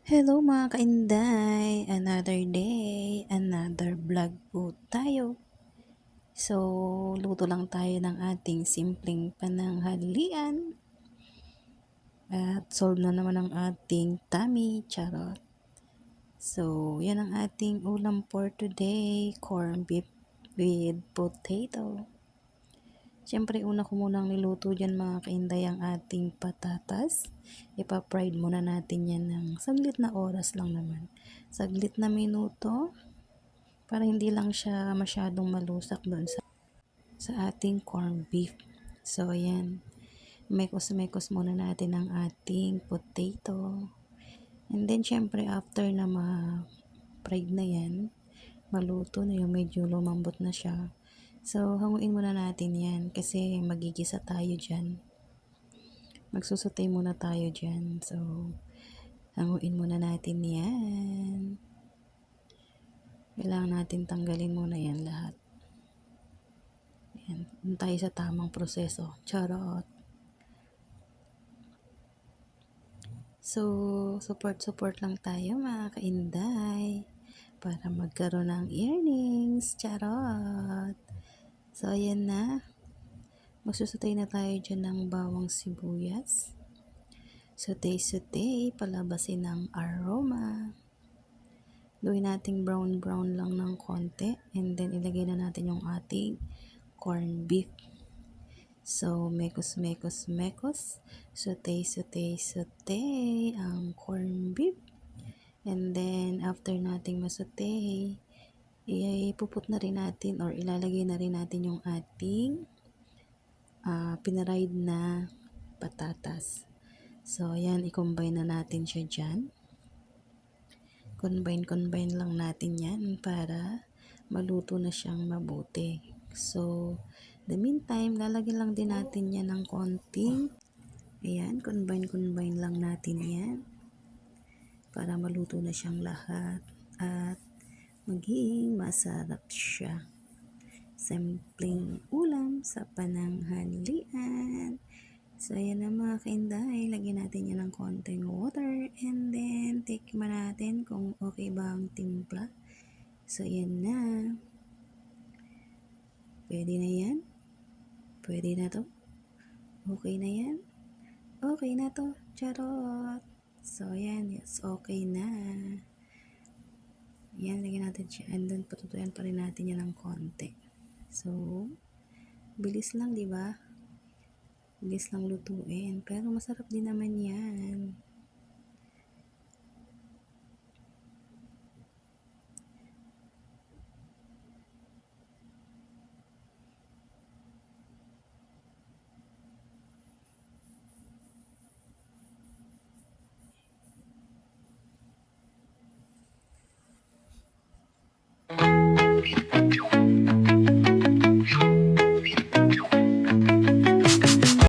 Hello mga kainday! Another day, another vlog po tayo. So, luto lang tayo ng ating simpleng pananghalian. At solve na naman ang ating tummy, charot. So, yan ang ating ulam for today, corn beef with potato. Siyempre, una ko munang niluto dyan mga kainday ang ating patatas. Ipa-fried muna natin yan ng saglit na oras lang naman. Saglit na minuto para hindi lang siya masyadong malusak doon sa ating corn beef. So, ayan. Mekos-mekos muna natin ang ating potato. And then, syempre, after na ma-fried na yan, maluto na yung medyo lumambot na siya. So, hanguin muna natin yan kasi magigisa tayo dyan. Magsusutay muna tayo dyan. So, hanguin muna natin yan. Kailangan natin tanggalin muna yan lahat. Yan. Doon tayo sa tamang proseso. Charot. So, support lang tayo mga kainday para magkaroon ng earnings. Charot. So, ayan na. Magsusutay na tayo dyan ng bawang sibuyas. Sutay, palabasin ng aroma. Gawin nating brown lang ng konti. And then, ilagay na natin yung ating corn beef. So, mekos. Sutay ang corn beef. And then, after nating masutay, ipuput na rin natin or ilalagay na rin natin yung ating pinaried na patatas. So, ayan, i-combine na natin siya dyan. Combine lang natin yan para maluto na siyang mabuti. So, the meantime, lalagyan lang din natin yan ng konting, ayan, combine lang natin yan para maluto na siyang lahat at maging masarap siya. Simpleng ulam sa pananghalian. So, ayan na mga kainday. Lagyan natin yan ng konting water. And then, tikman natin kung okay ba ang timpla. So, ayan na. Pwede na yan. Pwede na to. Okay na yan. Okay na to. Charot. So, ayan. Yes, okay na. Yan, lagyan natin siya. And then, patutuyan pa rin natin yan ng konti. So, bilis lang, di ba? Bilis lang lutuin. Pero masarap din naman yan.